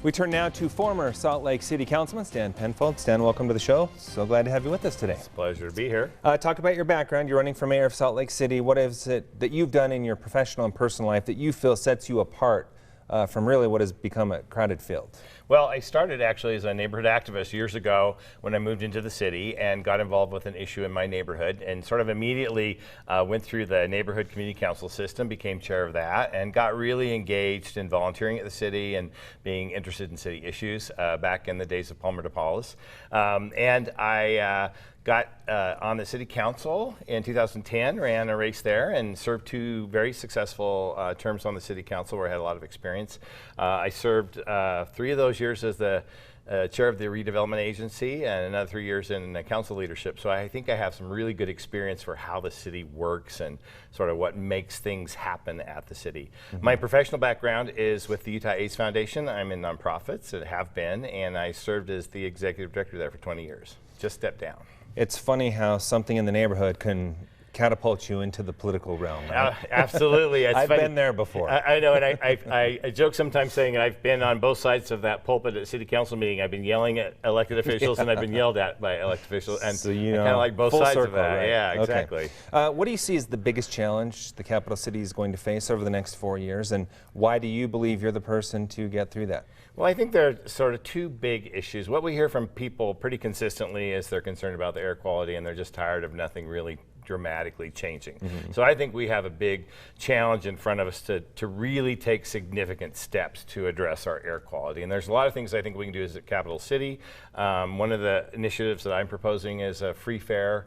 We turn now to former Salt Lake City Councilman Stan Penfold. Stan, welcome to the show. So glad to have you with us today. It's a pleasure to be here. Talk about your background. You're running for mayor of Salt Lake City. What is it that you've done in your professional and personal life that you feel sets you apart from really what has become a crowded field? Well, I started actually as a neighborhood activist years ago when I moved into the city and got involved with an issue in my neighborhood, and sort of immediately went through the neighborhood community council system, became chair of that, and got really engaged in volunteering at the city and being interested in city issues back in the days of Palmer to Paulus. And I got on the city council in 2010, ran a race there, and served 2 very successful terms on the city council where I had a lot of experience. I served 3 of those years as the chair of the redevelopment agency and another 3 years in council leadership. So I think I have some really good experience for how the city works and sort of what makes things happen at the city. Mm-hmm. My professional background is with the Utah AIDS Foundation. I'm in nonprofits and have been, and I served as the executive director there for 20 years. Just stepped down. It's funny how something in the neighborhood can catapult you into the political realm. Right? Absolutely. I've been there before. I know, and I joke sometimes saying I've been on both sides of that pulpit at a city council meeting. I've been yelling at elected officials and I've been yelled at by elected officials, and so you know, kind of like both sides circle, of that. Right? Yeah, exactly. Okay. What do you see as the biggest challenge the capital city is going to face over the next 4 years, and why do you believe you're the person to get through that? Well, I think there are sort of 2 big issues. What we hear from people pretty consistently is they're concerned about the air quality and they're just tired of nothing really dramatically changing. Mm-hmm. So I think we have a big challenge in front of us to really take significant steps to address our air quality. And there's a lot of things I think we can do as a capital city. One of the initiatives that I'm proposing is a free fare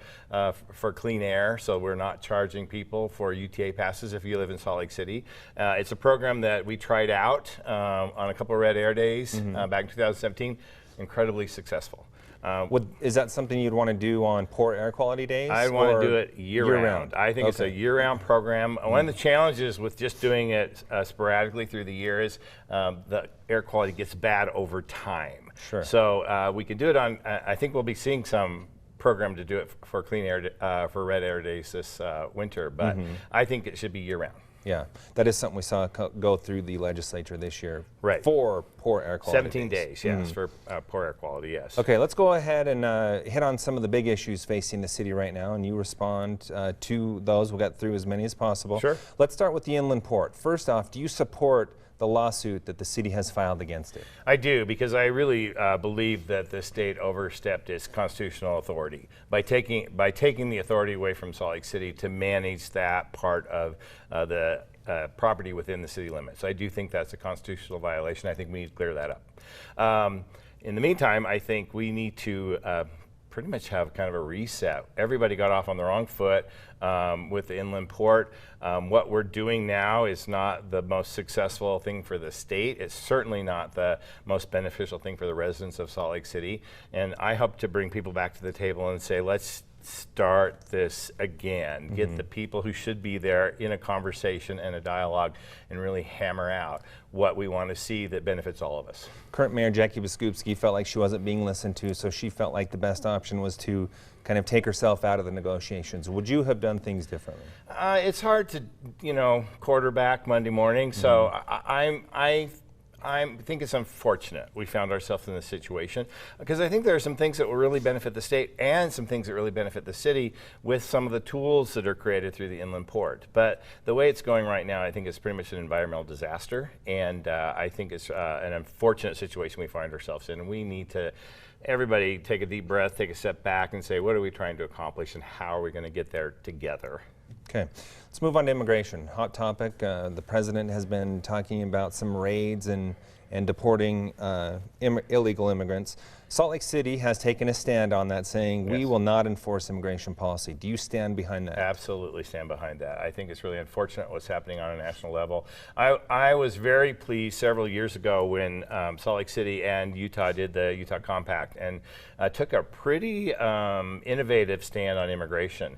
for clean air, so we're not charging people for UTA passes if you live in Salt Lake City. It's a program that we tried out on a couple of red air days back in 2017, incredibly successful. Is that something you'd want to do on poor air quality days? I want to do it year-round. I think it's a year-round program. One of the challenges with just doing it sporadically through the year is the air quality gets bad over time. Sure. So we can do it on, I think we'll be seeing some program to do it for clean air, for red air days this winter, but I think it should be year-round. Yeah, that is something we saw go through the legislature this year. Right. For poor air quality 17 days, yes, for poor air quality, yes. Okay, let's go ahead and hit on some of the big issues facing the city right now, and you respond to those. We'll get through as many as possible. Sure. Let's start with the inland port. First off, do you support the lawsuit that the city has filed against it? I do, because I really believe that the state overstepped its constitutional authority by taking the authority away from Salt Lake City to manage that part of the property within the city limits. I do think that's a constitutional violation. I think we need to clear that up. In the meantime, I think we need to pretty much have kind of a reset. Everybody got off on the wrong foot with the inland port. What we're doing now is not the most successful thing for the state. It's certainly not the most beneficial thing for the residents of Salt Lake City. And I hope to bring people back to the table and say, let's start this again. Get the people who should be there in a conversation and a dialogue and really hammer out what we want to see that benefits all of us. Current Mayor Jackie Biskupski felt like she wasn't being listened to, so she felt like the best option was to kind of take herself out of the negotiations. Would you have done things differently? It's hard to, quarterback Monday morning, so I think it's unfortunate we found ourselves in this situation, because I think there are some things that will really benefit the state and some things that really benefit the city with some of the tools that are created through the inland port. But the way it's going right now, I think it's pretty much an environmental disaster, and I think it's an unfortunate situation we find ourselves in, and we need to everybody take a deep breath, take a step back and say, what are we trying to accomplish and how are we going to get there together? Okay, let's move on to immigration. Hot topic. The president has been talking about some raids and deporting illegal immigrants. Salt Lake City has taken a stand on that, saying we will not enforce immigration policy. Do you stand behind that? Absolutely stand behind that. I think it's really unfortunate what's happening on a national level. I was very pleased several years ago when Salt Lake City and Utah did the Utah Compact and took a pretty innovative stand on immigration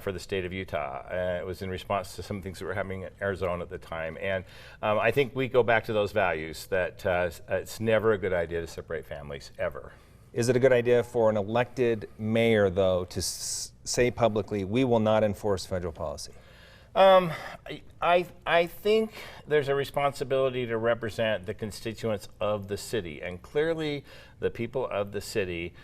for the state of Utah. It was in response to some things that were happening in Arizona at the time. And I think we go back to those values that it's never a good idea to separate families, ever. Is it a good idea for an elected mayor, though, to say publicly, we will not enforce federal policy? I think there's a responsibility to represent the constituents of the city, and clearly the people of the city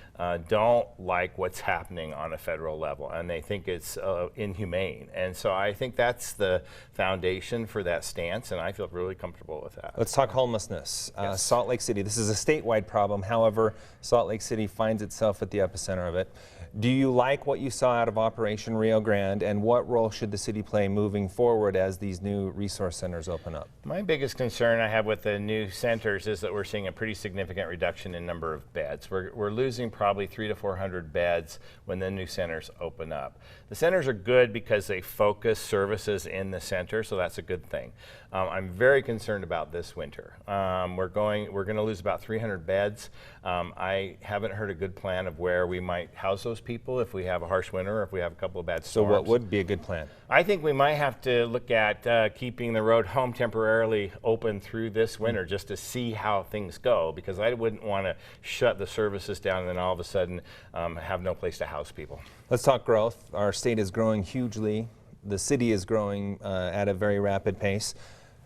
don't like what's happening on a federal level, and they think it's inhumane. And so I think that's the foundation for that stance, and I feel really comfortable with that. Let's talk homelessness. Yes. Salt Lake City, this is a statewide problem. However, Salt Lake City finds itself at the epicenter of it. Do you like what you saw out of Operation Rio Grande, and what role should the city play moving forward as these new resource centers open up? My biggest concern I have with the new centers is that we're seeing a pretty significant reduction in number of beds. We're losing probably 300 to 400 beds when the new centers open up. The centers are good because they focus services in the center, so that's a good thing. I'm very concerned about this winter. We're going to lose about 300 beds. I haven't heard a good plan of where we might house those people if we have a harsh winter or if we have a couple of bad storms. So what would be a good plan? I think we might have to look at keeping the road home temporarily open through this winter just to see how things go, because I wouldn't want to shut the services down and then all of a sudden have no place to house people. Let's talk growth. Our state is growing hugely. The city is growing at a very rapid pace.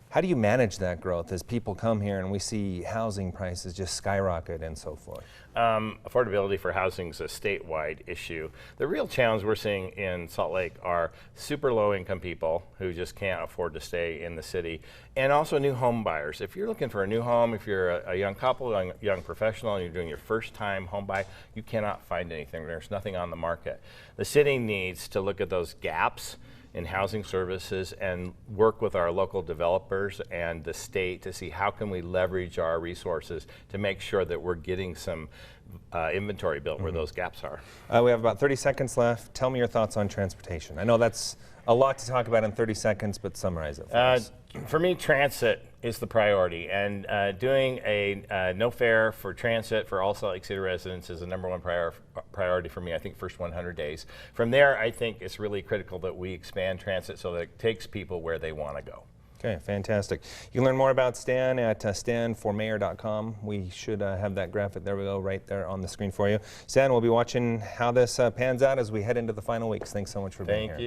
How do you manage that growth as people come here and we see housing prices just skyrocket and so forth? Affordability for housing is a statewide issue. The real challenge we're seeing in Salt Lake are super low income people who just can't afford to stay in the city, and also new home buyers. If you're looking for a new home, if you're a young couple, young professional, and you're doing your first time home buy, you cannot find anything. There's nothing on the market. The city needs to look at those gaps in housing services and work with our local developers and the state to see how can we leverage our resources to make sure that we're getting some inventory built where those gaps are. We have about 30 seconds left. Tell me your thoughts on transportation. I know that's a lot to talk about in 30 seconds, but summarize it for us. For me, transit is the priority, and doing a no fare for transit for all Salt Lake City residents is the #1 priority for me, I think, first 100 days. From there, I think it's really critical that we expand transit so that it takes people where they want to go. Okay, fantastic. You can learn more about Stan at stanformayor.com. We should have that graphic, there we go, right there on the screen for you. Stan, we'll be watching how this pans out as we head into the final weeks. Thanks so much for being here. Thank you.